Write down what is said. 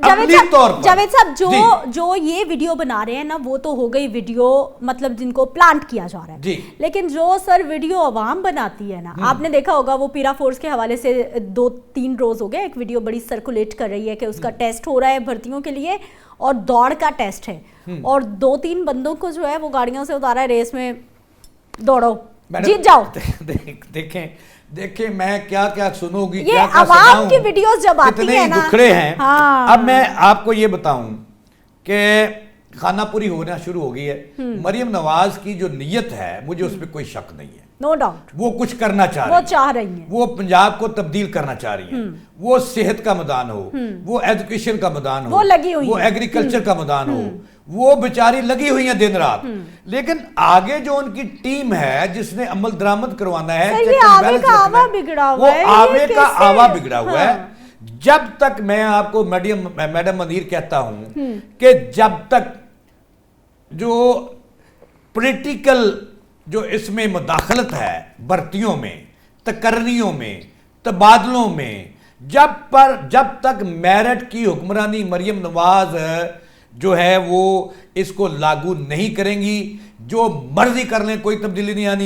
जावेद साहब जो ये वीडियो बना रहे हैं ना, वो तो हो गई वीडियो मतलब जिनको प्लांट किया जा रहा है, लेकिन जो सर वीडियो अवाम बनाती है ना, आपने देखा होगा वो पीरा फोर्स के हवाले से 2-3 रोज हो गए एक वीडियो बड़ी सर्कुलेट कर रही है कि उसका टेस्ट हो रहा है भर्तियों के लिए और दौड़ का टेस्ट है और 2-3 बंदों को जो है वो गाड़ियों से उतारा है, रेस में दौड़ो जीत जाओ। देखें मैं क्या क्या सुनूंगी, ये आवाम की वीडियोस जब आती है ना, दुखड़े हैं। हाँ। अब मैं आपको ये बताऊं कि खानापुरी होना शुरू हो गई है। मरियम नवाज की जो नीयत है मुझे उस पर कोई शक नहीं है, नो डाउट वो कुछ करना चाह रही है, वो पंजाब को तब्दील करना चाह रही है, वो सेहत का मैदान हो, वो एजुकेशन का मैदान हो, वो एग्रीकल्चर का मैदान हो, वो बेचारी लगी हुई है दिन रात। लेकिन आगे जो उनकी टीम है जिसने अमल दरामद करवाना है, आवे का आवा बिगड़ा हुआ है, वो आवे का आवा बिगड़ा हुआ है। जब तक मैं आपको मैडम मंदीर कहता हूं कि जब तक जो पॉलिटिकल जो इसमें मुदाखलत है भर्तियों में, तकर्रियों में, तबादलों में, जब तक मेरिट की हुक्मरानी मरियम नवाज जो है वो इसको लागू नहीं करेंगी, जो मर्जी कर लें कोई तब्दीली नहीं आनी।